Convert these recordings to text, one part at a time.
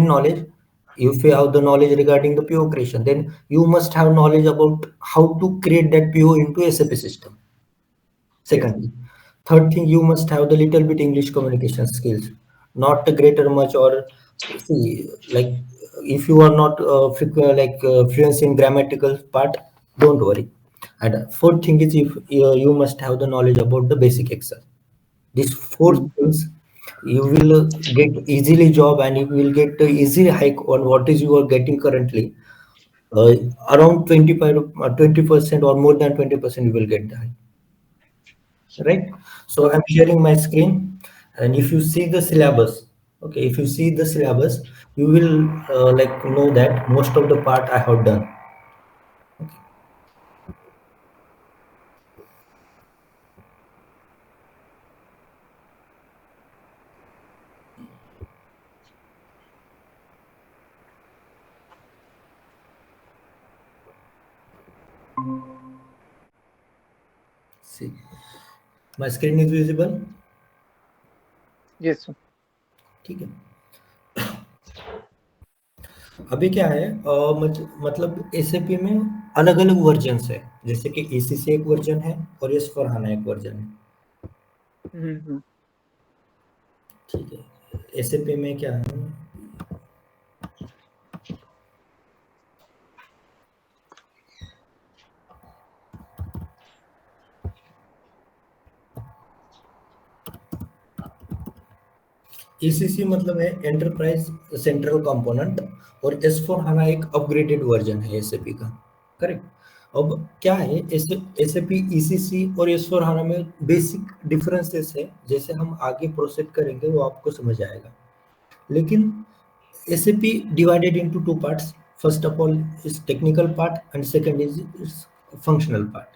main knowledge. If you have the knowledge regarding the PO creation, then you must have knowledge about how to create that PO into SAP system. Yes. Secondly, third thing, you must have the little bit English communication skills, not the greater much or see like if you are not fluent in grammatical part, don't worry. And fourth thing is if you must have the knowledge about the basic Excel. These four Mhm. things you will get easily job and you will get easy hike on what is you are getting currently. Uh, Around 25 20% or more than 20% you will get the hike, right? So I'm Okay. sharing my screen, and if you see the syllabus, okay, if you see the syllabus, you will know that most of the part I have done. See, my screen is visible. Yes, sir. ठीक है. अभी क्या है मतलब SAP में अलग अलग versions है, जैसे कि ईसीसी एक वर्जन है और एस फॉर हाना एक वर्जन है. Mhm. ठीक है. एसएपी में क्या है, ईसीसी मतलब है एंटरप्राइज सेंट्रल कंपोनेंट, और एस फोर हाना एक अपग्रेडेड वर्जन है एसएपी का. करेक्ट. अब क्या है, एसएपी ईसीसी और एस फोर हाना में बेसिक डिफरेंसेस है, जैसे हम आगे प्रोसेड करेंगे वो आपको समझ आएगा. लेकिन SAP divided into two parts. First of all is technical part and second is functional part.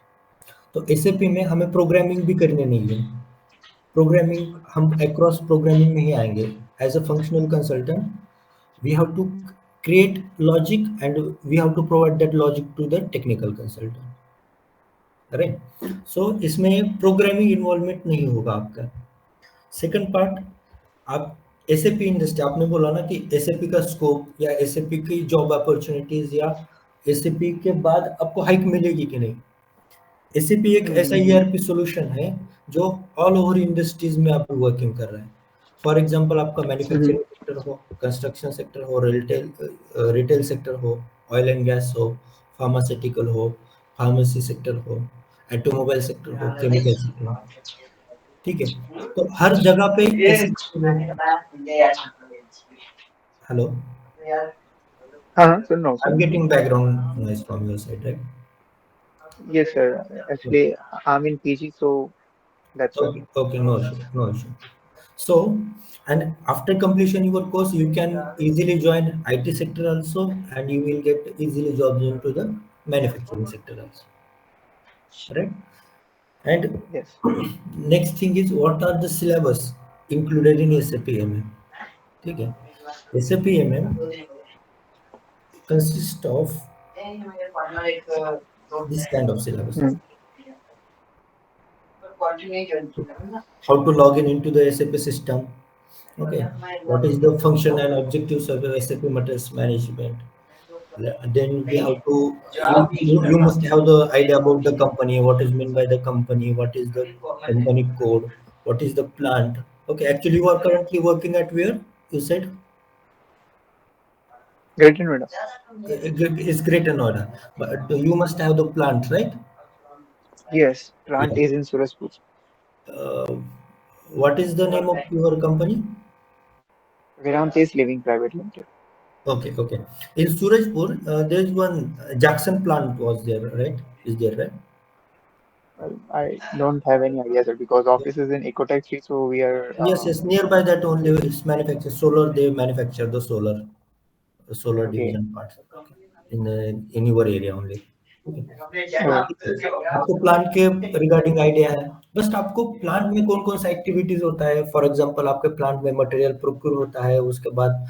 तो एसएपी में हमें प्रोग्रामिंग भी करनी नहीं है. प्रोग्रामिंग हम अक्रॉस प्रोग्रामिंग में ही आएंगे. As a functional consultant we have to create logic and we have to provide that logic to the technical consultant, right. So इसमें प्रोग्रामिंग इन्वॉल्वमेंट नहीं होगा आपका. सेकंड पार्ट, आप एसएपी इंडस्ट्री, आपने बोला ना कि एसएपी का स्कोप या एसएपी की जॉब अपॉर्चुनिटीज या एसएपी के बाद आपको हाइक मिलेगी कि नहीं. एसएपी एक ऐसा Mhm. ईआरपी सॉल्यूशन है जो ऑल ओवर इंडस्ट्रीज में आप वर्किंग कर रहे हैं. फॉर एग्जांपल आपका Mhm. मैन्युफैक्चरिंग सेक्टर हो, कंस्ट्रक्शन सेक्टर हो, रिटेल रिटेल सेक्टर हो, ऑयल एंड गैस हो, फार्मास्यूटिकल हो, फार्मेसी सेक्टर हो, ऑटोमोबाइल सेक्टर हो, केमिकल सेक्टर हो. ठीक है. तो हर जगह पे ऐसे. हेलो. हाँ, सुन रहा हूँ I sir. Am getting background noise from your side, right? Yes, sir. Actually, I'm in PG, so that's why. Okay, okay, no issue, no issue. So, and after completion your course, you can easily join IT sector also, and you will get easily jobs into the manufacturing sector also, right? And Yes. next thing is what are the syllabus included in SAP MM? ठीक है. SAP MM consists of this kind of syllabus. Hmm. How to log in into the SAP system. Okay. What is the function and objectives of the SAP materials management? Then we have to, you must have the idea about the company, what is meant by the company, what is the company code, what is the plant. Okay, actually you are currently working at where? You said Great Noida. it's Greater Noida, but you must have the plant, right? Yes, plant Yeah. is in Surajpur. Uh, what is the name of your company? Vedant is Living Private Limited. Okay, okay. In Surajpur, there's one Jackson plant was there, right? Is there, right? Well, I don't have any idea, sir, because office is in Ecotech Street, so we are. Yes, yes. Nearby that only it's manufactured solar. They manufacture the solar Okay. division parts in your area only. Okay. Oh, ठीक है. आपको plant के regarding idea है. बस आपको plant में कौन कौन सा एक्टिविटीज होता है. फॉर एग्जांपल आपके प्लांट में मटेरियल प्रोक्योर होता है, उसके बाद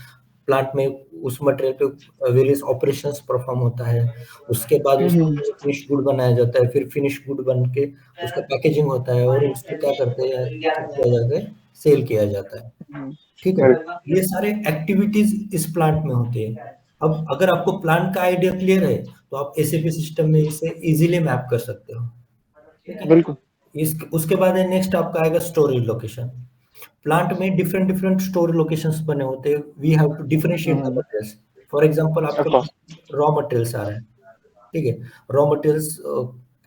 प्लांट में उस मटेरियल पे वेरियस ऑपरेशंस परफॉर्म होता है, उसके बाद उसका Mhm. फिनिश गुड बनाया जाता है, फिर फिनिश गुड बन के उसका पैकेजिंग होता है और उसको क्या करते हैं, क्या किया जाता है, सेल किया जाता है। हम्म, ठीक है, correct. ये सारे एक्टिविटीज इस प्लांट में होते हैं। अब अगर आपको प्लांट का आइडिया क्लियर है तो आप एसएपी सिस्टम में इसे इजीली मैप कर सकते हो। ठीक है, बिल्कुल. इस उसके बाद है नेक्स्ट आपका आएगा स्टोरेज लोकेशन। प्लांट में डिफरेंट डिफरेंट स्टोरेज लोकेशंस बने होते हैं, we have to differentiate the hmm, materials. For example of आपके course. रॉ मटेरियल्स आ रहा है, ठीक है, रॉ मटेरियल्स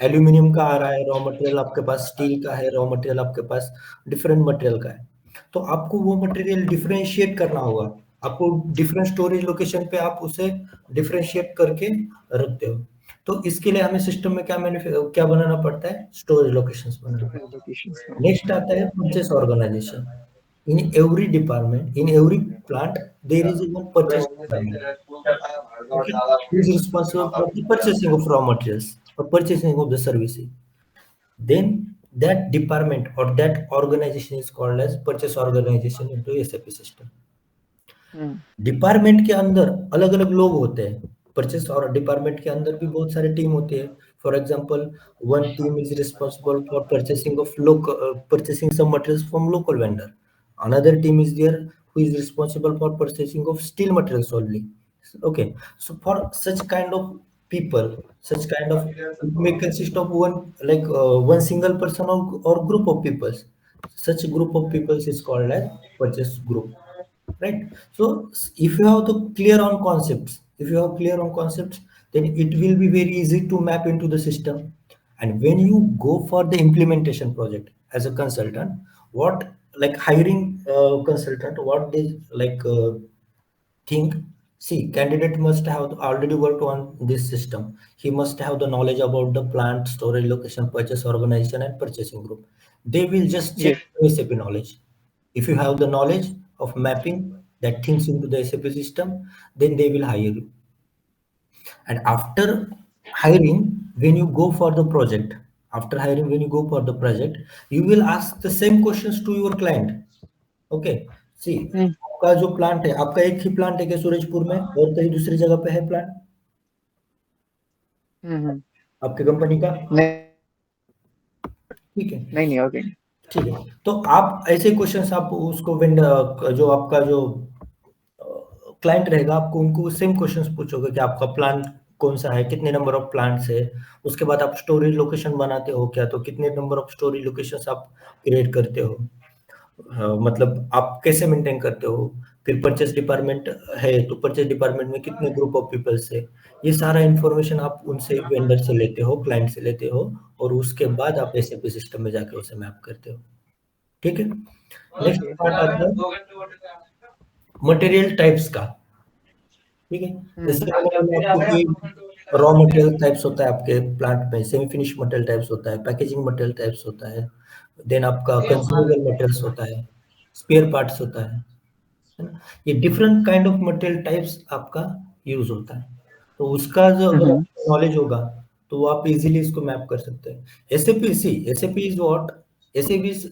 एल्यूमिनियम का आ रहा है, रॉ मटेरियल आपके पास स्टील का है, रॉ मटेरियल आपके पास डिफरेंट मटेरियल का है। तो आपको वो मटेरियल डिफरेंशिएट करना होगा, आपको डिफरेंट स्टोरेज लोकेशन पे आप उसे डिफरेंशिएट करके रखते हो। तो इसके लिए हमें सिस्टम में क्या बनाना पड़ता है, स्टोरेज लोकेशंस बनाना पड़ता Storage locations. है। नेक्स्ट आता है purchase organisation. In every department, in every plant there is one purchase department, okay, who is responsible for the purchasing of raw materials or purchasing of the services. Then that department or that organization is called as purchase organization into SAP system. Hmm. Department के अंदर अलग अलग लोग होते हैं, purchase और department के अंदर भी बहुत सारे टीम होती है। For example, one team is responsible for purchasing of purchasing some materials from local vendor, another team is there who is responsible for purchasing of steel materials only. Okay, so for such kind of people, such kind of, it may consist of one, like one single person or group of people. Such group of people is called as purchase group, right? So if you have the clear on concepts, if you have clear on concepts, then it will be very easy to map into the system. And when you go for the implementation project as a consultant, what, like hiring consultant, what they like think, see, candidate must have already worked on this system. He must have the knowledge about the plant, storage location, purchase organization and purchasing group. They will just check Yes. SAP knowledge. If you have the knowledge of mapping that things into the SAP system, then they will hire you. And after hiring, when you go for the project, after hiring, when you go for the project, you will ask the same questions to your client. Okay, see, Hmm. आपका जो plant है, आपका एक ही plant है क्या सूरजपुर में, और कहीं दूसरी जगह पे है प्लांट Hmm. आपकी कंपनी का? नहीं, ठीक है, नहीं, और कहीं. ठीक है, तो आप ऐसे क्वेश्चंस आप उसको वेंडर, जो आपका जो क्लाइंट रहेगा, आपको उनको सेम क्वेश्चंस पूछोगे कि आपका प्लांट कौन सा है, कितने नंबर ऑफ प्लांट्स है। उसके बाद आप स्टोरेज लोकेशन बनाते हो क्या, तो कितने नंबर ऑफ स्टोरेज लोकेशंस आप क्रिएट करते हो, मतलब आप कैसे मेंटेन करते हो। फिर परचेस डिपार्टमेंट है तो परचेस डिपार्टमेंट में कितने ग्रुप ऑफ पीपल्स है, ये सारा इंफॉर्मेशन आप उनसे, वेंडर से लेते हो, क्लाइंट से लेते हो, और उसके बाद आप एसएपी सिस्टम में जाके उसे मैप करते हो। ठीक है, नेक्स्ट Okay. पार्ट आता है मटेरियल टाइप्स का। ठीक है, जैसे Hmm. मैंने आपको कि रॉ मटेरियल टाइप्स होता है आपके प्लांट में, सेमी फिनिश मटेरियल टाइप्स होता है, पैकेजिंग मटेरियल टाइप्स होता है, देन आपका कंज्यूमेबल मटेरियल्स होता है, स्पेयर पार्ट्स होता है ना। ये different kind of material types आपका यूज होता है। तो उसका जो अगर Hmm. आपको नॉलेज होगा तो वो आप इजीली इसको मैप कर सकते हैं। SAP, see, SAP is what, SAP is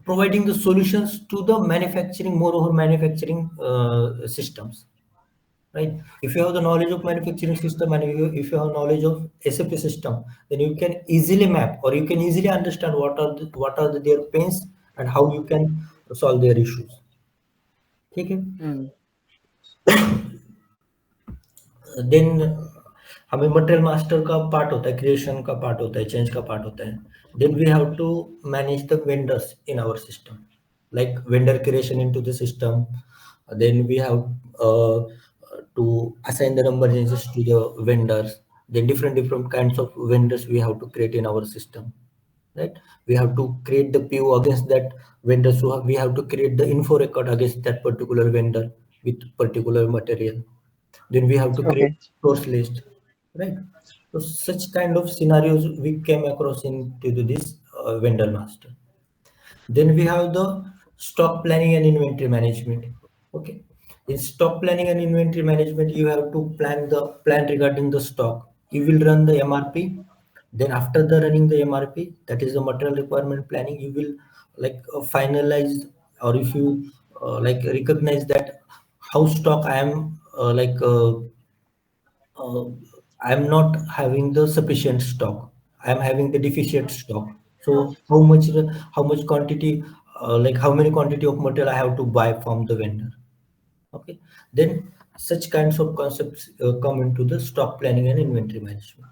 providing the solutions to the manufacturing, more over manufacturing systems, right? If you have the knowledge of manufacturing system and if you have knowledge of SAP system, then you can easily map, or you can easily understand what are their pains and how you can solve their issues. ठीक है, Hmm. Then हमें material master का part होता है, creation का part होता है, change का पार्ट होता है। Then we have to manage the vendors in our system, like vendor creation into the system. Then we have to assign the number ranges to the vendors. Then different kinds of vendors we have to create in our system, right? We have to create the PO against that vendor, so we have to create the info record against that particular vendor with particular material. Then we have to create Okay. source list, right? So such kind of scenarios we came across into this vendor master. Then we have the stock planning and inventory management. Okay. In stock planning and inventory management, you have to plan regarding the stock. You will run the MRP. Then after the running the MRP, that is the material requirement planning, you will like finalize, or if you like recognize that how stock I am uh, I'm not having the sufficient stock. I'm having the deficient stock. So how much quantity like how many quantity of material I have to buy from the vendor. Okay, then such kinds of concepts come into the stock planning and inventory management.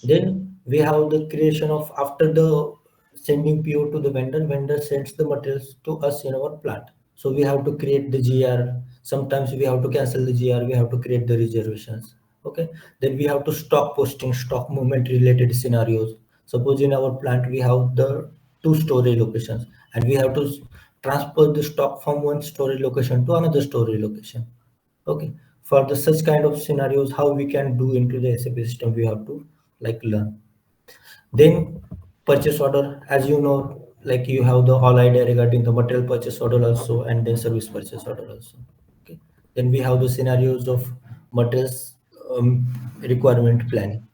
Then we have the creation of, after the sending PO to the vendor, vendor sends the materials to us in our plant. So we have to create the GR. Sometimes we have to cancel the GR. We have to create the reservations. Okay. Then we have to stock posting, stock movement related scenarios. Suppose in our plant we have the two storage locations, and we have to transfer the stock from one storage location to another storage location. Okay. For the such kind of scenarios, how we can do into the SAP system, we have to like learn. Then purchase order, as you know, like you have the all idea regarding the material purchase order also, and then service purchase order also. Okay. Then we have the scenarios of materials requirement planning.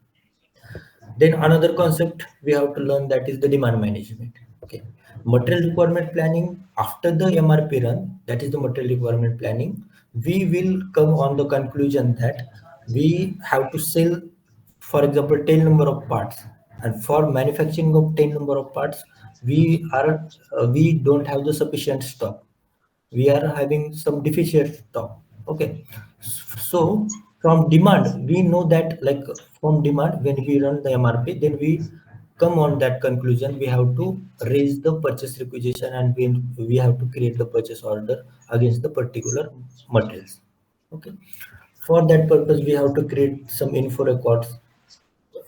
Then another concept we have to learn, that is the demand management. Okay. Material requirement planning after the MRP run, that is the material requirement planning. We will come on the conclusion that we have to sell, for example, 10 number of parts, and for manufacturing of 10 number of parts, we don't have the sufficient stock, we are having some deficient stock. Okay. So from demand, we know that, like from demand, when we run the MRP, then we come on that conclusion. We have to raise the purchase requisition, and we have to create the purchase order against the particular materials. Okay. For that purpose, we have to create some info records.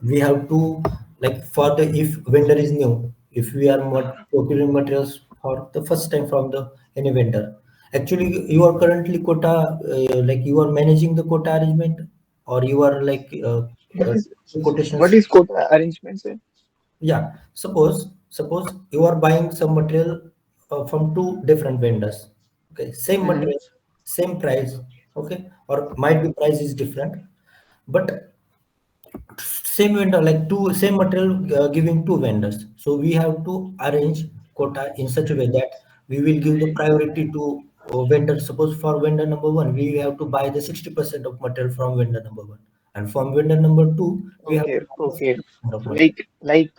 We have to, like for the, if vendor is new, if we are procuring materials for the first time from the any vendor, actually you are currently quota, like you are managing the quota arrangement, or you are like What uh, is quotations. what is quota arrangements? Yeah, suppose you are buying some material from two different vendors. Okay, same Mm-hmm. material, same price. Okay, or might be price is different, but same vendor, like two same material, giving two vendors, so we have to arrange quota in such a way that we will give the priority to vendor. Suppose for vendor number one, we have to buy the 60% of material from vendor number one, and from vendor number two we have Okay, to buy the okay. 60% of So material.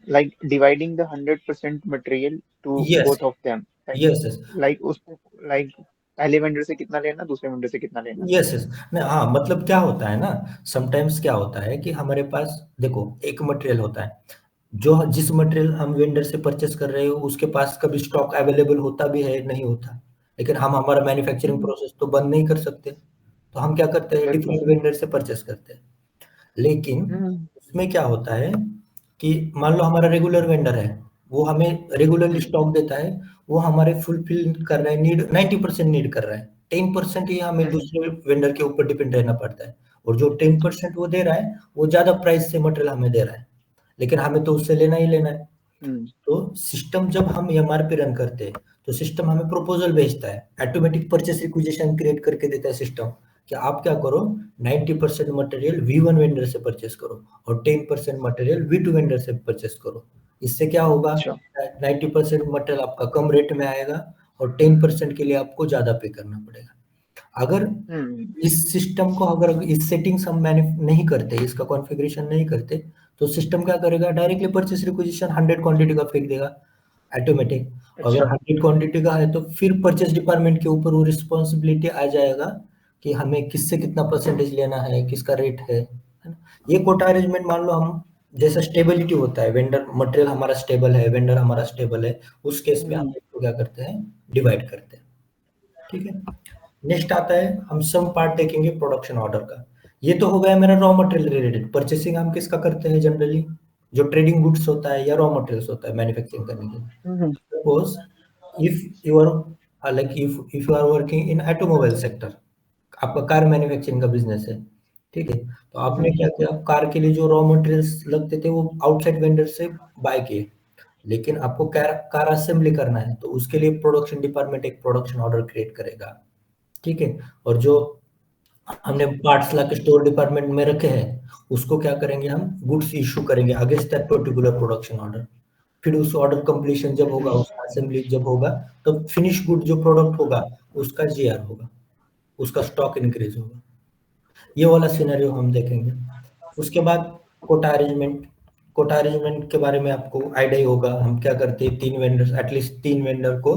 like dividing the 100% material to Yes, both of them. yes, Like उसको like पहले vendor से कितना लेना, दूसरे vendor से कितना लेना. Yes, नहीं, हाँ, मतलब क्या होता है ना, समटाइम्स क्या होता है कि हमारे पास देखो एक मटेरियल होता है, जो जिस मटेरियल हम वेंडर से परचेस कर रहे हो उसके पास कभी स्टॉक अवेलेबल होता भी है, नहीं होता, लेकिन हम हमारा मैन्युफैक्चरिंग हम्म, प्रोसेस तो बंद नहीं कर सकते, तो हम क्या करते हैं, बिल्कुल. डिफरेंट वेंडर से परचेस करते हैं। लेकिन हम्म, उसमें क्या होता है कि मान लो हमारा रेगुलर वेंडर है, वो हमें रेगुलरली हम्म, स्टॉक देता है, वो हमारे फुलफिल कर रहा है नीड, 90% नीड कर रहा है, 10% ही हमें हम्म, दूसरे वेंडर के ऊपर डिपेंड रहना पड़ता है, और जो 10% वो दे रहा है वो ज्यादा प्राइस से मटेरियल हमें दे रहा है, लेकिन हमें तो उससे लेना ही लेना है। हम्म, तो सिस्टम जब हम एमआरपी रन करते हैं, तो सिस्टम हमें प्रपोजल भेजता है, ऑटोमेटिक परचेस रिक्विजिशन क्रिएट करके देता है सिस्टम, कि आप क्या करो, 90% मटेरियल V1 वेंडर से परचेस करो, और 10% मटेरियल V2 वेंडर से परचेस करो। इससे क्या होगा, अच्छा. 90% मटेरियल आपका कम रेट में आएगा, और 10% के लिए आपको ज्यादा पे करना पड़ेगा। अगर हम्म, इस सिस्टम को, अगर इस सेटिंग्स हम मैंने नहीं करते, इसका कॉन्फ़िगरेशन नहीं करते, तो सिस्टम क्या करेगा, डायरेक्टली परचेस रिक्विजिशन 100 क्वांटिटी का फेंक देगा ऑटोमेटिक। अगर अच्छा. 100 क्वांटिटी का है तो फिर परचेस डिपार्टमेंट के ऊपर वो रिस्पॉन्सिबिलिटी आ जाएगा कि हमें किससे कितना परसेंटेज लेना है, किसका रेट है ना। ये कोटा अरेंजमेंट, मान लो हम, जैसा स्टेबिलिटी होता है, वेंडर मटेरियल हमारा स्टेबल है, वेंडर हमारा स्टेबल है, उस केस में हम हम्म, इसको क्या करते हैं, डिवाइड करते हैं। ठीक है। नेक्स्ट आता है, हम सम पार्ट देखेंगे प्रोडक्शन ऑर्डर का। ये तो हो गया मेरा रॉ मटेरियल रिलेटेड। परचेसिंग हम किसका करते हैं जनरली, जो ट्रेडिंग गुड्स होता है या रॉ मटेरियल्स होता है मैन्युफैक्चरिंग करने के लिए। Hmm, suppose if you are like if you are working in automobile sector, आपका कार मैन्युफैक्चरिंग का बिजनेस है, ठीक है, तो आपने हम्म, क्या किया, कार के लिए जो रॉ मटेरियल्स लगते थे वो आउटसाइड वेंडर से बाय किए, लेकिन आपको कार कार असेंबली करना है, तो उसके लिए प्रोडक्शन डिपार्टमेंट एक प्रोडक्शन ऑर्डर क्रिएट करेगा, ठीक है। और जो हमने पार्ट्स ला के स्टोर डिपार्टमेंट में रखे हैं, उसको क्या करेंगे, हम गुड्स इशू करेंगे against that particular production order. फिर उस ऑर्डर कंप्लीशन जब होगा, हम्म, उसका असेंबली जब होगा, तो फिनिश गुड जो प्रोडक्ट होगा उसका जीआर होगा, उसका स्टॉक इंक्रीज होगा। ये वाला सिनेरियो हम देखेंगे। उसके बाद कोटा अरेंजमेंट। कोटा अरेंजमेंट के बारे में आपको आइडिया ही होगा। हम क्या करते हैं, तीन वेंडर, एटलीस्ट तीन वेंडर को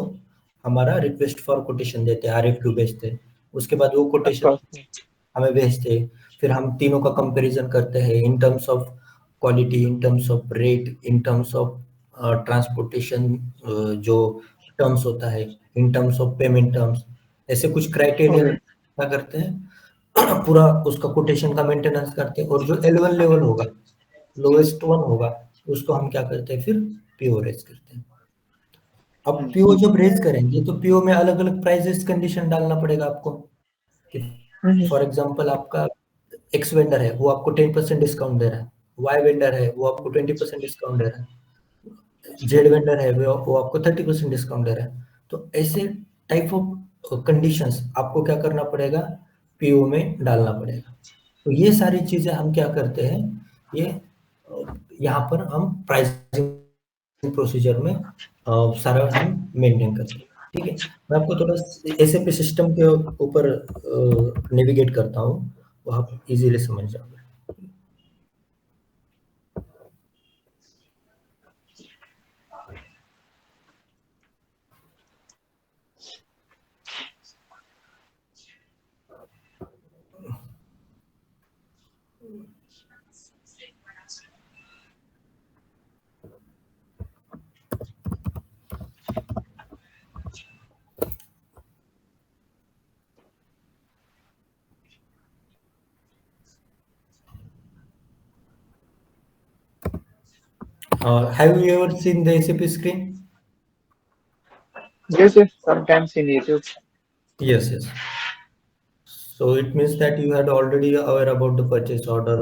हमारा रिक्वेस्ट फॉर कोटेशन देते हैं, RFQ भेजते हैं। उसके बाद वो of कोटेशन course. हमें भेजते हैं। फिर हम तीनों का कंपैरिजन करते हैं in terms of quality, in terms of rate, in terms of transportation, जो टर्म्स होता है, in terms of payment terms, ऐसे कुछ क्राइटेरिया Okay. क्या करते हैं, पूरा उसका कोटेशन का मेंटेनेंस करते हैं। और जो L1 लेवल होगा, लोएस्ट वन होगा, उसको हम क्या करते हैं, फिर पीओ रेज करते हैं। अब Hmm. पीओ जब रेज करेंगे तो पीओ में अलग अलग प्राइजेस कंडीशन डालना पड़ेगा आपको। Hmm. फॉर एग्जांपल आपका एक्स वेंडर है, वो आपको 10% डिस्काउंट दे रहा है, वाई वेंडर है वो आपको 20% डिस्काउंट दे रहा है, जेड वेंडर है वो आपको 30% डिस्काउंट दे रहा है। तो ऐसे टाइप ऑफ कंडीशंस आपको क्या करना पड़ेगा, पीओ में डालना पड़ेगा। तो ये सारी चीजें हम क्या करते हैं, ये यहाँ पर हम प्राइसिंग प्रोसीजर में सारा हम मेंटेन करते हैं। ठीक है, मैं आपको थोड़ा एसएपी सिस्टम के ऊपर नेविगेट करता हूँ, वो आप इजीली समझ जाओगे। Have you ever seen the SAP screen? Yes, yes. Sometimes in YouTube. Yes, yes. So it means that you had already aware about the purchase order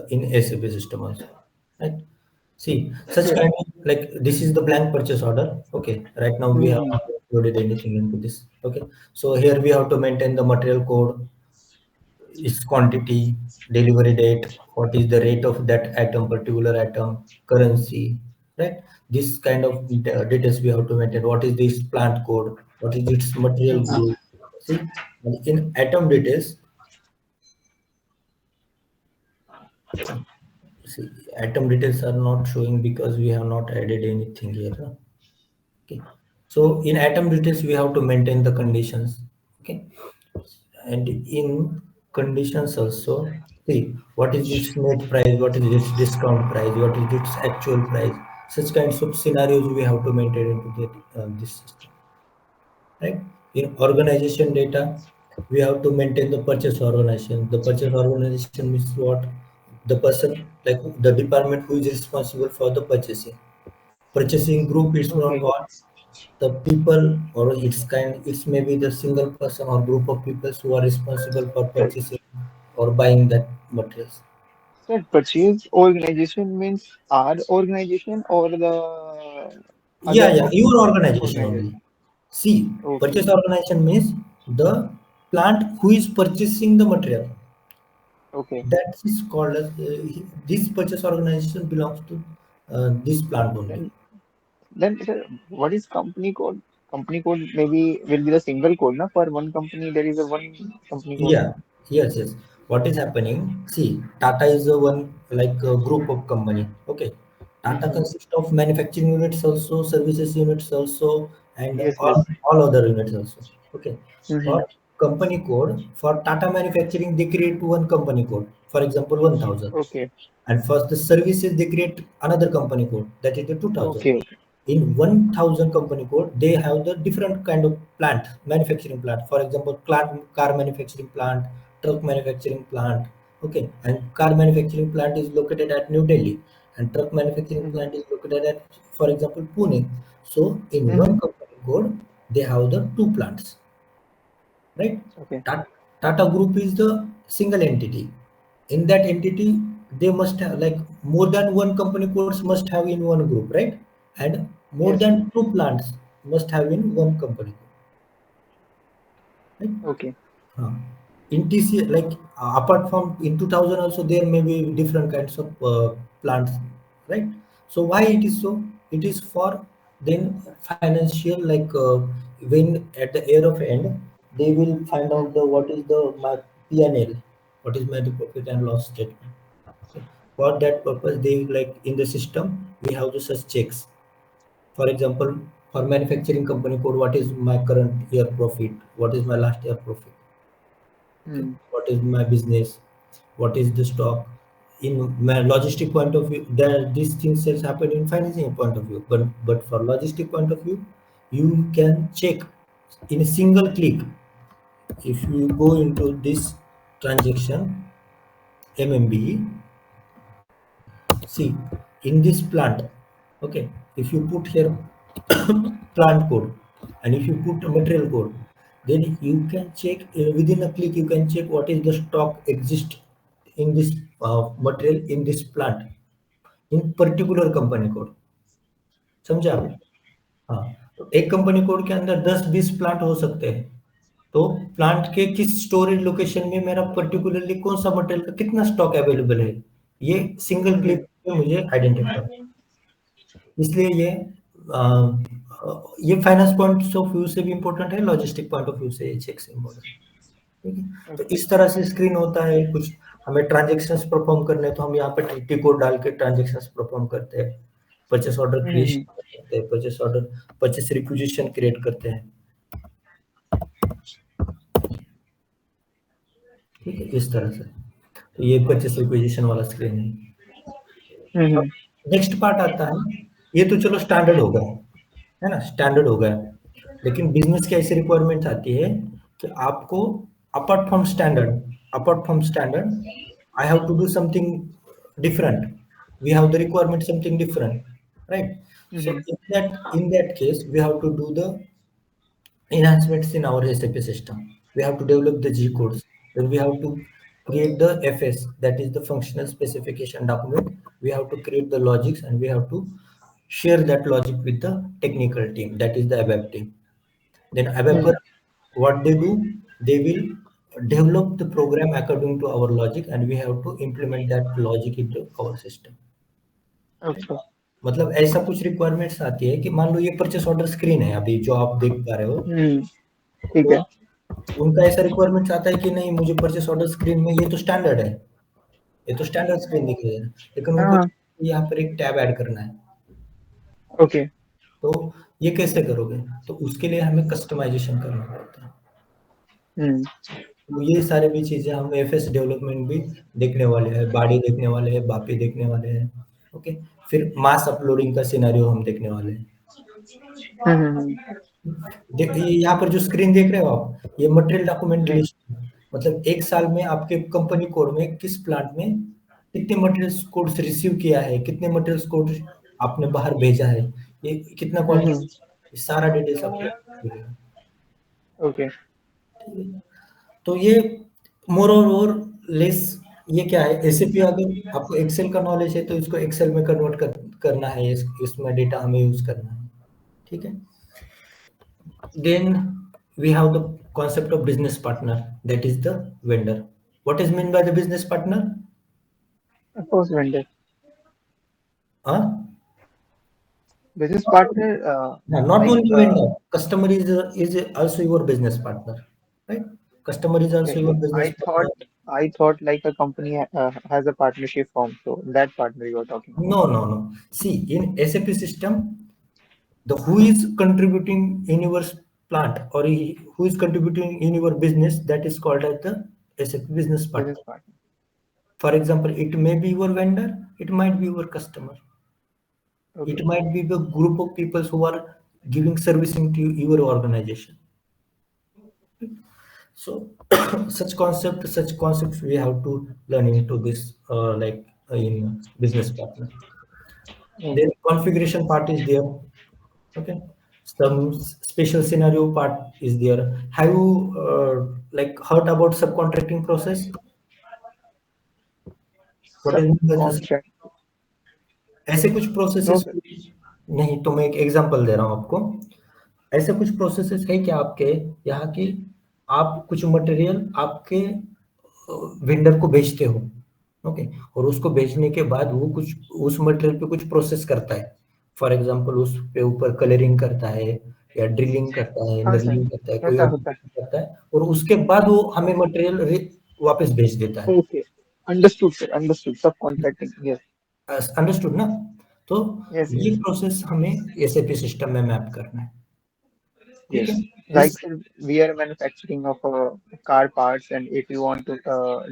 in SAP system also, right? See, such Yes. kind of, like, this is the blank purchase order. Okay, right now we have Hmm. not included anything into this. Okay, so here we have to maintain the material code, its quantity, delivery date, what is the rate of that item, particular item, currency, right? This kind of details we have to maintain. What is this plant code? What is its material group? See, in item details, see, item details are not showing because we have not added anything here. Huh? Okay. So in item details, we have to maintain the conditions. Okay. And in conditions also, see what is its net price, what is its discount price, what is its actual price. Such kinds of scenarios we have to maintain into this system, right? In organization data, we have to maintain the purchase organization. The purchase organization means what? The person, like the department who is responsible for the purchasing. Purchasing group is not Okay. what? The people, or it's maybe the single person or group of people who are responsible for Sir, purchasing or buying that materials. sir, purchase organization means our organization or the Yeah, other yeah, your organization only. organization? See, Okay. purchase organization means the plant who is purchasing the material. Okay. That is called as this purchase organization belongs to this plant only. Then, then, sir, what is company code? Company code maybe will be the single code, na? For one company, there is a one company code. Yeah, yes, yes. What is happening? See, Tata is a one, like a group of company. Okay, Tata Mm-hmm. consists of manufacturing units also, services units also, and Yes, all, yes. all other units also. Okay, Mm-hmm. for company code, for Tata manufacturing they create one company code. For example, 1000. Okay. And for the services they create another company code, that is the 2000. Okay. In 1000 company code they have the different kind of plant, manufacturing plant. For example, car manufacturing plant, truck manufacturing plant. Okay, and car manufacturing plant is located at New Delhi, and truck manufacturing Mm-hmm. plant is located at, for example, Pune. So in one Mm-hmm. company code they have the two plants, right? Okay. Tata Group is the single entity. In that entity, they must have, like, more than one company codes must have in one group, right? And more Yes. than two plants must have in one company code, right? Okay. Uh, in TC, like, apart from in 2000 also there may be different kinds of plants, right? So why it is so? It is for then financial, like, when at the year of end they will find Mm-hmm. out the what is the my P&L, what is my profit and loss statement. Okay. For that purpose, they like in the system we have the such checks. For example, for manufacturing company code, what is my current year profit? What is my last year profit? Okay, Hmm. what is my business? What is the stock? In my logistic point of view, there these things has happen in financing point of view. But for logistic point of view, you can check in a single click. If you go into this transaction MMB, see in this plant, okay, if you put here plant code and if you put a material code, then you can check within a click, you can check what is the stock exist in this material in this plant in particular company code. समझे आप? Okay. हाँ, तो एक company code के अंदर 10-20 plant हो सकते हैं. तो प्लांट के किस स्टोरेज लोकेशन में मेरा पर्टिकुलरली कौन सा मटेरियल का कितना स्टॉक अवेलेबल है, ये सिंगल क्लिक Hmm. में मुझे आइडेंटिफाई. इसलिए ये फाइनेंस पॉइंट ऑफ व्यू से भी इम्पोर्टेंट है, लॉजिस्टिक पॉइंट ऑफ व्यू से ये चेक से इम्पोर्टेंट. ठीक है, तो Okay. इस तरह से स्क्रीन होता है. कुछ हमें ट्रांजेक्शन्स परफॉर्म करने हैं तो हम यहाँ पे टीटी कोड डाल के ट्रांजेक्शन्स परफॉर्म करते हैं. Purchase order Hmm. क्रिएशन करते हैं, purchase order purchase requisition create करते हैं. ठीक है, इस तरह से. तो ये परचेस रिक्विजिशन वाला स्क्रीन है. Hmm. नेक्स्ट पार्ट आता है, ये तो चलो स्टैंडर्ड हो गया है ना, स्टैंडर्ड हो गया. लेकिन बिजनेस की ऐसी रिक्वायरमेंट आती है कि आपको apart from standard I have to do something different. We have the requirement something different, right? So Hmm. in that case we have to do the enhancements in our SAP system. We have to develop the G codes. Then we have to create the FS, that is the functional specification document. We have to create the logics and we have to share that logic with the technical team, that is the ABAP team. Then ABAP, Hmm. what they do, they will develop the program according to our logic and we have to implement that logic into our system. Okay. मतलब ऐसा कुछ requirements आती है कि मान लो ये purchase order screen है अभी जो आप देख पा रहे हो, Hmm. ठीक तो है. उनका ऐसा रिक्वायरमेंट आता है कि नहीं मुझे परचेस ऑर्डर स्क्रीन में ये तो स्टैंडर्ड है, ये तो स्टैंडर्ड स्क्रीन दिख रही है, लेकिन उनको हाँ. यहाँ पर एक टैब ऐड करना है. Okay. तो ये कैसे करोगे? तो उसके लिए हमें कस्टमाइजेशन करना पड़ता है. Hmm. तो ये सारे भी चीजें हम एफएस डेवलपमेंट भी देखने वाले हैं, बाडी देखने वाले हैं, बापी देखने वाले हैं. ओके, फिर मास अपलोडिंग का सिनेरियो हम देखने वाले हैं. Hmm. देखिए यहाँ पर जो स्क्रीन देख रहे हो आप, ये मटेरियल डॉक्यूमेंट Right. लिस्ट, मतलब एक साल में आपके कंपनी कोड में किस प्लांट में कितने मटेरियल कोड्स रिसीव किया है, कितने मटेरियल कोड आपने बाहर भेजा है, ये कितना Hmm. क्वांटिटी, सारा डिटेल्स आपको मिलेगा. Okay. ठीक है, तो ये मोर और लेस ये क्या है, एसएपी अगर आपको एक्सेल का नॉलेज है तो इसको एक्सेल में कन्वर्ट करना है, इसमें डेटा हमें यूज करना है. ठीक है. Then we have the concept of business partner, that is the vendor. What is meant by the business partner? Of course, vendor. Huh? Business partner, Not like, only vendor, customer is also your business partner, right? Customer is also like your business partner. I thought like a company has a partnership form, so that partner you are talking about. No, no, no. See, in SAP system, the who is contributing in your plant or who is contributing in your business, that is called as the SAP business Business partner. partner. For example, it may be your vendor, it might be your customer. It Okay. might be the group of people who are giving servicing to your organization. So such concepts we have to learn into this in business partner. Hmm. Then configuration part is there. Okay, some special scenario part is there. Have you heard about subcontracting process? What is meant by this? Subcontract. ऐसे कुछ No, processes sir. नहीं, तो मैं एक example दे रहा हूँ आपको. ऐसे कुछ प्रोसेसेस है क्या आपके यहाँ की, आप कुछ मटेरियल आपके वेंडर को भेजते हो, ओके, और उसको भेजने के बाद वो कुछ उस मटेरियल पे कुछ प्रोसेस करता है. फॉर एग्जांपल उस पे ऊपर कलरिंग करता है या ड्रिलिंग करता है, हाँ सर. नर्लिंग करता है, कोई होता और होता है. करता है, और उसके बाद वो हमें मटेरियल वापस भेज देता है. Okay. अंडरस्टूड सर, अंडरस्टूड, सब कॉन्ट्रैक्टिंग, यस। अंडरस्टूड ना? तो यस ये यस प्रोसेस हमें एसएपी सिस्टम में मैप करना है, ठीक यस। है? Like इस sir, we are manufacturing of car parts, and if you want to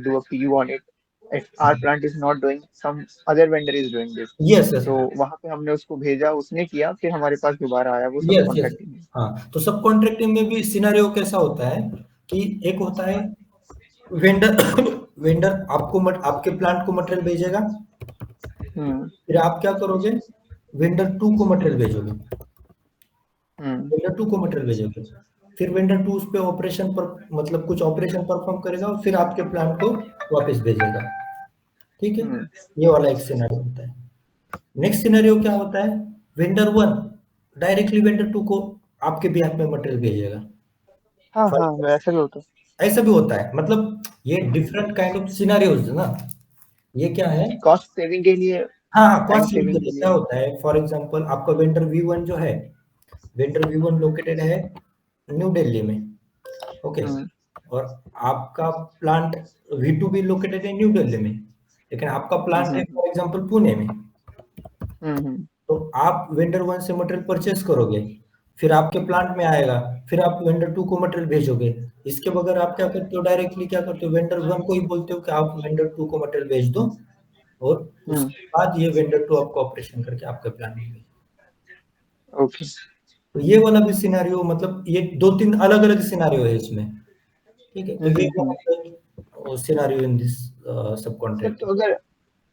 do a PU on it, if our plant is not doing, some other vendor is doing this. Yes yes तो वहां पे हमने उसको भेजा, उसने किया, फिर हमारे पास दोबारा आया, वो सब यस यस। कॉन्ट्रैक्टिंग है। हाँ, तो सब कॉन्ट्रैक्टिंग में भी सिनेरियो कैसा होता है कि एक होता है वेंडर वेंडर आपके प्लांट को मटेरियल भेजेगा, हम्म फिर आप क्या करोगे? वेंडर टू को मटेरियल भेजोगे, हम्म वेंडर टू को मटेरियल भेजोगे, फिर वेंडर टू उस पे ऑपरेशन पर मतलब कुछ ऑपरेशन परफॉर्म करेगा और फिर आपके प्लांट को वापस भेजेगा, ठीक है? हम्म। ये वाला एक सिनेरियो होता है। नेक्स्ट सिनेरियो क्या होता है? Vendor one directly vendor two को आपके बिहाफ में मटेरियल भेजेगा। हाँ For हाँ, वैसा भी होता ऐसा भी होता है, मतलब ये डिफरेंट काइंड ऑफ सिनेरियोज है ना। ये क्या है? है, कॉस्ट सेविंग के लिए, हाँ हाँ, टाइम कॉस्ट सेविंग के सेविंग के लिए क्या लिए। होता है, फॉर एग्जांपल आपका वेंडर वी वन जो है, वेंडर वी वन लोकेटेड है न्यू दिल्ली में, ओके, हम्म और आपका प्लांट वी टू भी लोकेटेड है न्यू दिल्ली में, लेकिन आपका प्लांट है हम्म फॉर एग्जांपल पुणे में। हम्म तो आप वेंडर वन से मटेरियल परचेस करोगे, फिर आपके प्लांट में आएगा, फिर आप वेंडर टू को मटेरियल भेजोगे। इसके बगैर आप क्या करते हो, डायरेक्टली क्या करते हो, वेंडर वन को ही बोलते हो कि आप वेंडर टू को मटेरियल भेज दो, और हम्म। उसके बाद ये वेंडर टू आपको ऑपरेशन करके आपके प्लांट में भेजे। ओके। तो ये वाला भी सिनारियो, मतलब ये दो तीन अलग अलग सिनारियो है इसमें, ठीक है? तो ये हम्म। सिनारियो इन दिस सब सर कॉन्ट्रैक्ट। तो अगर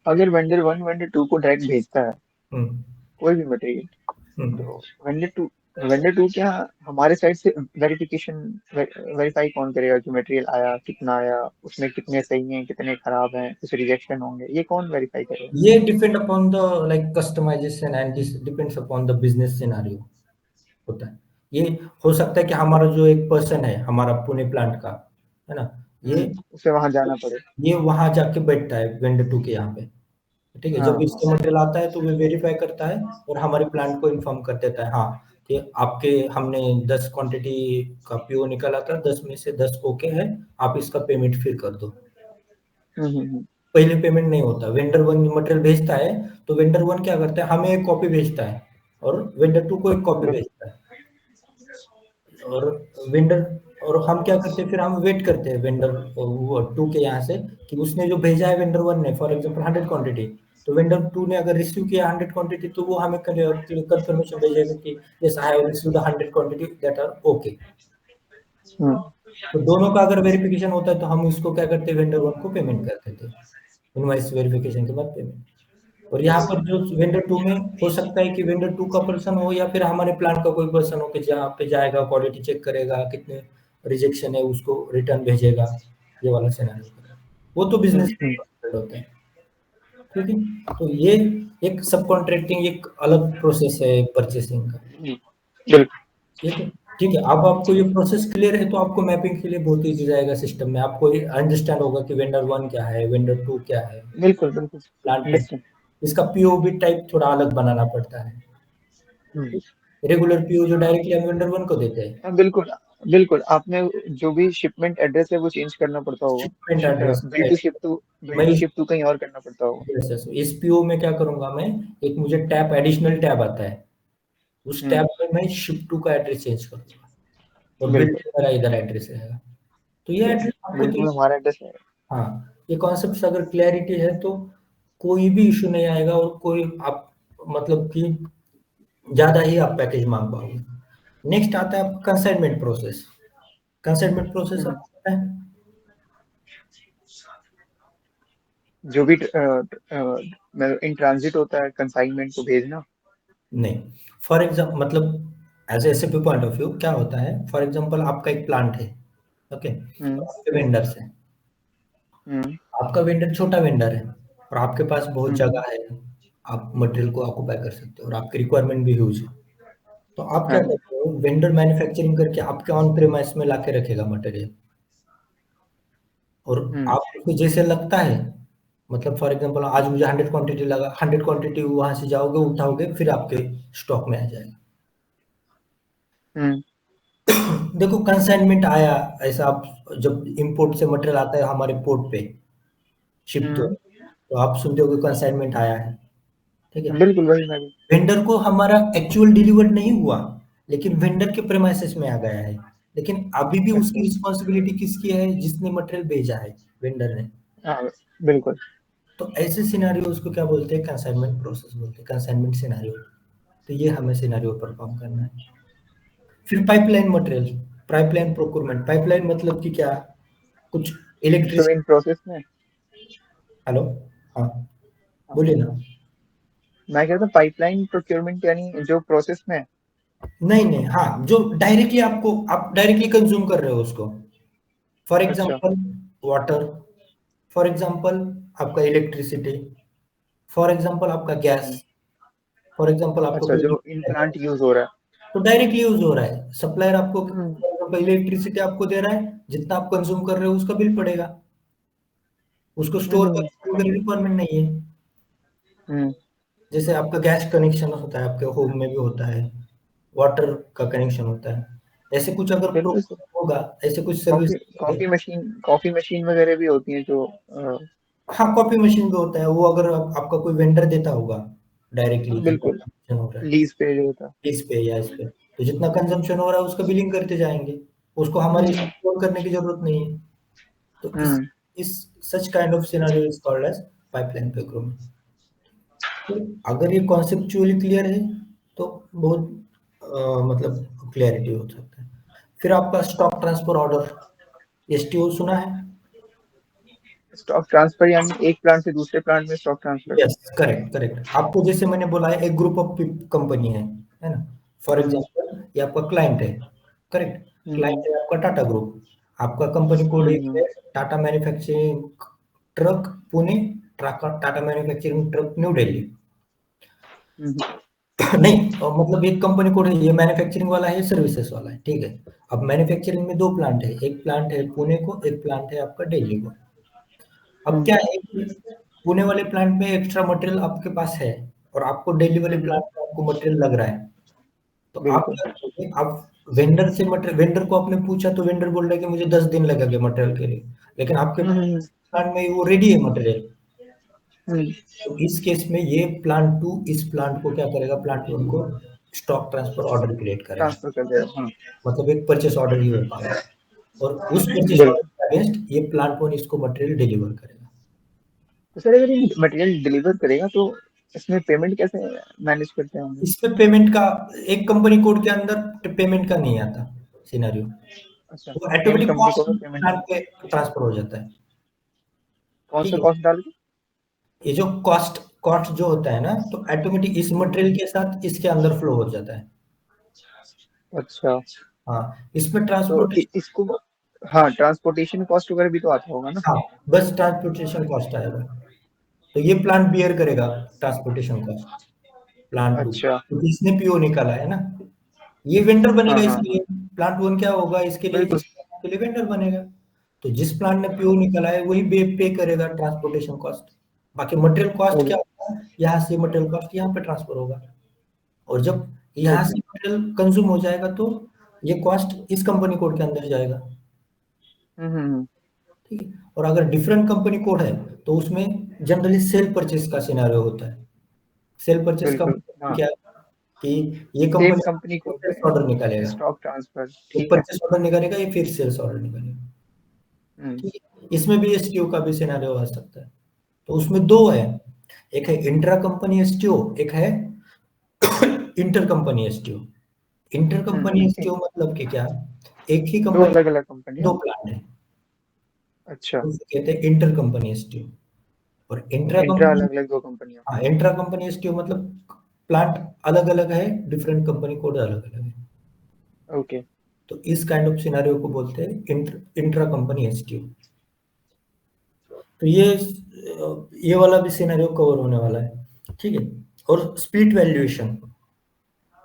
अगर वेंडर वन वेंडर टू को डायरेक्ट भेजता है हम्म कोई भी मटेरियल, हम्म। तो वेंडर टू क्या हमारे साइड से वेरिफिकेशन वेरीफाई कौन करेगा कि मटेरियल आया, कितना आया, उसमें कितने सही हैं, कितने खराब हैं, कुछ रिजेक्शन होंगे, ये कौन वेरीफाई करेगा? ये depend upon the like customisation and this depends upon the business scenario होता है। ये हो सकता है कि हमारा जो एक पर्सन है हमारा पुणे प्लांट का, है ना, ये उसे वहां जाना पड़े। ये वहां जाके बैठता है वेंडर टू के यहाँ पे, ठीक है? जब हाँ। इसका मटेरियल आता है तो वो वेरीफाई करता है और हमारे प्लांट को इन्फॉर्म कर देता है, हाँ, कि आपके हमने 10 क्वांटिटी का पीओ निकाला था, 10 में से 10 ओके है, आप इसका पेमेंट फिर कर दो। हम्म। पहले पेमेंट नहीं होता, वेंडर वन मटेरियल भेजता है तो वेंडर वन क्या करता है, हमें एक कॉपी भेजता है और वेंडर टू को एक कॉपी भेजता है, और वेंडर और हम क्या करते हैं, फिर हम वेट करते हैं वेंडर टू के यहाँ से कि उसने जो भेजा है वेंडर वन ने फॉर एग्जांपल 100 क्वांटिटी, तो वेंडर टू ने अगर रिसीव किया 100 क्वांटिटी तो वो हमें कंफर्मेशन भेजेगा कि yes I have received 100 quantity that are okay. Hmm तो दोनों का अगर वेरिफिकेशन होता है तो हम इसको क्या करते हैं, वेंडर वन को पेमेंट कर देते हैं, इनवॉइस वेरिफिकेशन के बाद पेमेंट। और यहाँ पर जो वेंडर टू में हो सकता है कि वेंडर टू का पर्सन हो या फिर हमारे प्लांट का कोई पर्सन हो कि जहाँ पे जाएगा, क्वालिटी चेक करेगा, कितने रिजेक्शन है उसको रिटर्न भेजेगा, ये वाला सिनेरियो करेगा। वो तो बिजनेस हम्म। होता है, ठीक है? तो ये एक सब कॉन्ट्रैक्टिंग एक अलग प्रोसेस है परचेसिंग का, बिल्कुल ठीक है? ठीक है, अब आपको ये प्रोसेस क्लियर है तो आपको मैपिंग के लिए बहुत ईजी जाएगा, सिस्टम में आपको अंडरस्टैंड होगा कि वेंडर वन क्या है, वेंडर टू क्या है, बिल्कुल बिल्कुल। प्लांट में अंडरस्टैंड। इसका पीओ भी टाइप थोड़ा अलग बनाना पड़ता है। हम्म। रेगुलर पीओ जो डायरेक्टली हम वेंडर वन को देते हैं, हाँ बिल्कुल बिल्कुल, आपने जो भी शिपमेंट एड्रेस है वो चेंज करना पड़ता शिपमेंट होगा, address bill to ship to, मैं कहीं और करना पड़ता होगा। यस यस, इस पीओ में क्या करूंगा मैं, एक मुझे टैब एडिशनल टैब आता है, उस टैब हम्म। में मैं शिप टू का एड्रेस चेंज कर दूंगा और बिल बिल्कुल। मेरा इधर एड्रेस रहेगा। तो ये यस, एड्रेस आपको बिल्कुल तो हमारा एड्रेस है। हाँ, ये कॉन्सेप्ट अगर क्लैरिटी है तो कोई भी इशू नहीं आएगा और कोई आप मतलब कि ज्यादा ही आप पैकेज मांग पाओगे। नेक्स्ट आता है आपका कंसाइनमेंट प्रोसेस। कंसाइनमेंट प्रोसेस हम्म। आपको पता है? जो भी इन ट्रांजिट होता है कंसाइनमेंट को भेजना। नहीं, फॉर एग्जाम्पल मतलब as SAP point of view क्या होता है, फॉर एग्जाम्पल आपका एक प्लांट है, ओके, हम्म आपके वेंडर्स हैं, हम्म आपका वेंडर छोटा वेंडर है और आपके पास बहुत हम्म। जगह है, आप मटेरियल को ऑक्यूपाई कर सकते हो और आपकी रिक्वायरमेंट भी ह्यूज है। तो आप क्या हाँ। करते हो, वेंडर मैन्युफैक्चरिंग करके आपके ऑन प्रेमाइस में लाके रखेगा मटेरियल, और हम्म आपको जैसे लगता है, मतलब फॉर एग्जांपल आज मुझे 100 क्वांटिटी लगा, 100 क्वांटिटी वहां से जाओगे उठाओगे फिर आपके स्टॉक में आ जाएगा। हम्म देखो कंसाइनमेंट आया, ऐसा आप जब इंपोर्ट से मटेरियल आता है हमारे पोर्ट पे, शिप तो आप सुनते हो कंसाइनमेंट आया है, ठीक है। बिल्कुल वही मैं भी। वेंडर को हमारा एक्चुअल डिलीवर्ड नहीं हुआ, लेकिन वेंडर के प्रेमाइसेस में आ गया है, लेकिन अभी भी उसकी अच्छा। रिस्पॉन्सिबिलिटी किसकी है, जिसने मटेरियल भेजा है, वेंडर ने। हाँ बिल्कुल। तो ऐसे सिनेरियो उसको क्या बोलते हैं, कंसाइनमेंट प्रोसेस बोलते हैं, कंसाइनमेंट सिनेरियो। तो ये हमें सिनेरियो परफॉर्म करना है। फिर pipeline material, pipeline procurement. Pipeline मतलब कि क्या, कुछ तो इलेक्ट्रिसिटी। इन प्रोसेस में, हेलो, हाँ हाँ, बोलिए ना। मैं कह रहा था पाइपलाइन प्रोक्योरमेंट यानी जो प्रोसेस में है। नहीं नहीं, हाँ, जो डायरेक्टली आपको, आप डायरेक्टली कंज्यूम कर रहे हो उसको। फॉर अच्छा। एग्जांपल वाटर, फॉर एग्जांपल आपका इलेक्ट्रिसिटी, फॉर एग्जांपल आपका गैस, हम्म, फॉर एग्जांपल आपका अच्छा, कोई, जो इन प्लांट यूज हो रहा तो डायरेक्टली यूज हो रहा है। सप्लायर आपको है। फॉर एग्जांपल इलेक्ट्रिसिटी आपको दे रहा है, जितना आप कंज्यूम कर रहे हो उसका बिल पड़ेगा, उसको स्टोर हम्म करने की रिक्वायरमेंट नहीं है। हम्म, जैसे आपका गैस कनेक्शन होता है, आपके होम में भी होता है, वाटर का कनेक्शन होता है, ऐसे कुछ अगर बिल्कुल सर। प्रोग्राम होगा, ऐसे कुछ सर्विस कॉफी होंगे। कॉफी मशीन वगैरह भी होती हैं जो हाँ, कॉपी मशीन भी होता है, वो अगर आपका कोई वेंडर देता होगा डायरेक्टली, जितना बिल्कुल कंजम्पशन हो रहा है लीज पे जो होता इस पे या इस पे, तो जितना कंजम्पशन हो रहा है उसका बिलिंग करते जाएंगे, उसको है। हमारे स्टोर करने की जरूरत नहीं है। तो हम्म, इस such kind of scenario is called as pipeline procurement. तो अगर ये कॉन्सेप्चुअली क्लियर है तो बहुत मतलब क्लैरिटी हो सकता है। फिर आपका स्टॉक ट्रांसफर ऑर्डर, एसटीओ सुना है। स्टॉक ट्रांसफर यानी एक प्लांट से दूसरे प्लांट में stock transfer. Yes, correct correct. आपको जैसे मैंने बोला है, एक ग्रुप ऑफ कंपनी है ना। फॉर हम्म एग्जांपल ये आपका क्लाइंट है, करेक्ट। हम्म क्लाइंट है आपका टाटा ग्रुप, आपका कंपनी कोड एक हम्म है Tata manufacturing truck Pune, Tata manufacturing truck New Delhi. Hmm नहीं, मतलब एक कंपनी कोड है, ये मैन्युफैक्चरिंग वाला है, सर्विसेज वाला है, ठीक है। अब मैन्युफैक्चरिंग में दो प्लांट है, एक प्लांट है पुणे को, एक प्लांट है आपका दिल्ली को। अब क्या हम्म है कि पुणे वाले प्लांट में एक्स्ट्रा मटेरियल आपके पास है, और आपको दिल्ली वाले हम्म, प्लांट में आपको मटेरियल लग रहा है। तो आप बिल्कुल। क्या करोगे, आप वेंडर से मटेरियल, वेंडर को आपने पूछा तो वेंडर बोल रहा है कि मुझे 10 दिन लगेंगे मटेरियल के लिए, लेकिन आपके हम्म प्लांट में वो रेडी है मटेरियल। हम्म, तो इस केस में ये प्लांट टू इस प्लांट को क्या करेगा, प्लांट वन को स्टॉक ट्रांसफर ऑर्डर क्रिएट करेगा। ट्रांसफर कर देगा, हाँ। मतलब एक परचेस ऑर्डर ही होता है, और उस परचेस ऑर्डर बिल्कुल। के अगेंस्ट ये प्लांट वन इसको मटेरियल डिलीवर करेगा। तो सर अगर ये मटेरियल डिलीवर करेगा तो इसमें पेमेंट कैसे मैनेज करते हैं हम लोग? इस पे पेमेंट का, एक कंपनी कोड के अंदर पेमेंट का नहीं आता सिनेरियो, अच्छा, वो एंड ऑटोमेटिक कंपनी को कॉस्ट भी पेमेंट प्लान पे ट्रांसफर हो जाता है, कौन ठीक सा है। कॉस्ट डाल के? ये जो कॉस्ट कॉस्ट जो होता है ना, तो ऑटोमेटिक इस मटेरियल के साथ इसके अंदर फ्लो हो जाता है। अच्छा, हाँ, इसमें तो ट्रांसपोर्टेशन, इसको, हाँ, ट्रांसपोर्टेशन कॉस्ट वगैरह भी तो आता होगा ना? हाँ, बस ट्रांसपोर्टेशन कॉस्ट आएगा। तो ये प्लांट बियर करेगा ट्रांसपोर्टेशन कॉस्ट, प्लांट टू, अच्छा। क्योंकि इसने पीओ निकाला है ना, ये वेंडर हाँ बनेगा हाँ हाँ, इसलिए। प्लांट वन क्या होगा इसके लिए, बिल्कुल। इस प्लांट के लिए वेंडर बनेगा। तो जिस प्लांट ने पीओ निकाला है वही पे करेगा ट्रांसपोर्टेशन कॉस्ट। बाकी मटेरियल कॉस्ट ओके क्या होगा, यहाँ से मटेरियल कॉस्ट यहाँ पे ट्रांसफर होगा, और जब यहाँ ओके। से मटेरियल कंज्यूम हो जाएगा तो ये कॉस्ट इस कंपनी कोड के अंदर जाएगा, हम्म, ठीक है। और अगर डिफरेंट कंपनी कोड है तो उसमें जनरली सेल परचेज का सिनेरियो होता है। सेल परचेज का बिल्कुल, मतलब हाँ। क्या है कि ये same company company code sales order में निकालेगा, स्टॉक ट्रांसफर, एक ठीक है। परचेस ऑर्डर निकालेगा, ये फिर सेल्स ऑर्डर निकालेगा, हम्म ठीक है। इसमें भी एसटीओ का भी सिनेरियो आ सकता है। तो उसमें दो है, एक है इंट्रा कंपनी एसटीओ, एक है inter company STO. Inter company ठीक। एसटीओ मतलब कि क्या, एक ही दो कंपनी अलग अलग कंपनी है। दो प्लांट है, अच्छा, तो उसे कहते हैं इंटर कंपनी एसटीओ। और इंट्रा इंट्रा कंपनी, अलग अलग दो कंपनियां। हाँ, इंट्रा कंपनी एसटीओ मतलब प्लांट अलग अलग है, डिफरेंट कंपनी कोड अलग अलग है। ओके। तो इस काइंड ऑफ सिनेरियो को बोलते हैं इंट्रा कंपनी एसटीओ। तो ये वाला भी सिनेरियो कवर होने वाला है, ठीक है। और स्प्लिट वैल्यूएशन,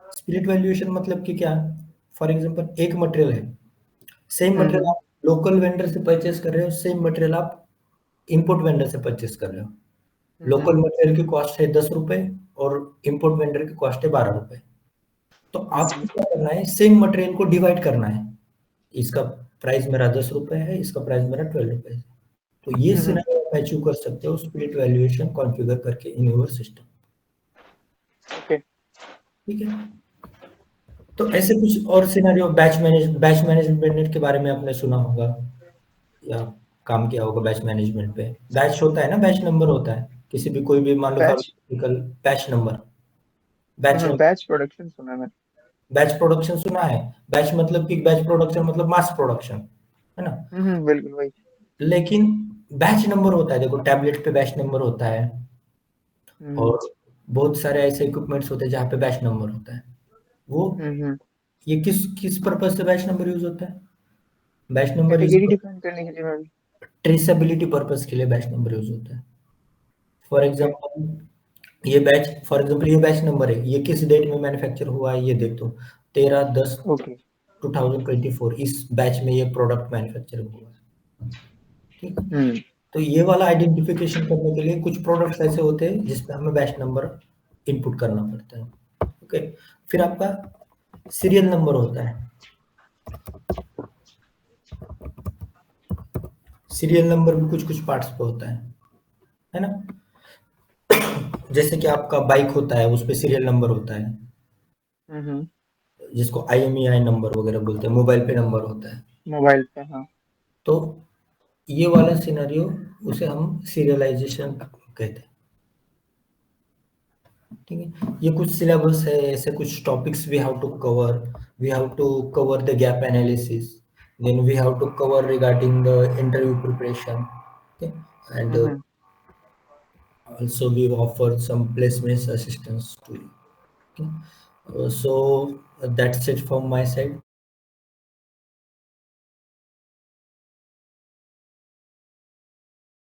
स्प्लिट वैल्यूएशन मतलब कि क्या, फॉर एग्जांपल एक मटेरियल है, सेम मटेरियल हम्म आप लोकल वेंडर से परचेस कर रहे हो, सेम मटेरियल आप इंपोर्ट वेंडर से परचेस कर रहे हो। हम्म लोकल मटेरियल की कॉस्ट है 10 रुपए, और इंपोर्ट वेंडर की कॉस्ट है 12 रुपए। तो आपको हम्म क्या करना है, सेम मटेरियल को डिवाइड करना है, इसका प्राइस मेरा 10 रुपए है, इसका प्राइस मेरा 12 रुपए है। तो ये हम्म सिनेरियो अचीव कर सकते हो स्प्लिट वैल्यूएशन कॉन्फ़िगर करके इन योर सिस्टम। ओके। ठीक है, तो ऐसे कुछ और सिनेरियो बैच मैनेजमेंट के बारे में आपने सुना होगा या काम किया होगा बैच मैनेजमेंट पे। बैच होता है ना, बैच नंबर होता है किसी भी कोई भी मान लो batch, pharmaceutical batch number, batch हाँ नंबर, बैच प्रोडक्शन सुना है मैंने। बैच प्रोडक्शन सुना है। बैच मतलब कि बैच प्रोडक्शन मतलब मास प्रोडक्शन है ना। बिल्कुल वही। लेकिन बैच नंबर होता है, देखो टैबलेट पे बैच नंबर होता है हम्म और बहुत सारे ऐसे इक्विपमेंट्स होते हैं जहाँ पे बैच नंबर होता है। वो हम्म। ये किस किस पर्पज से बैच नंबर यूज होता है? Batch number use category define करने के लिए मैं भी। ट्रेसेबिलिटी पर्पज के लिए बैच नंबर यूज होता है। For okay. एग्जांपल ये बैच, फॉर एग्जांपल ये बैच नंबर है, ये किस डेट में मैन्युफैक्चर हुआ है ये देख दो, 13/10 ओके। 2024 इस बैच में ये प्रोडक्ट मैन्युफैक्चर हुआ है। ठीक है, हम्म तो ये वाला आइडेंटिफिकेशन करने के लिए कुछ प्रोडक्ट्स ऐसे होते हैं जिसपे हमें बैच नंबर इनपुट करना पड़ता है। ओके, फिर आपका सीरियल नंबर होता है। सीरियल नंबर भी कुछ कुछ पार्ट्स पे होता है ना। जैसे कि आपका बाइक होता है, उस पे सीरियल नंबर होता है, हम्म। जिसको IMEI नंबर वगैरह बोलते हैं, मोबाइल पे नंबर होता है। मोबाइल पे, हाँ। तो ये वाला सिनेरियो उसे हम सीरियलाइजेशन कहते हैं। ठीक है, ये कुछ सिलेबस है, ऐसे कुछ topics we have to cover. We have to cover the gap analysis, then we have to cover regarding the interview preparation, and hmm also we offer some placement assistance to you. Okay. So that's it from my side.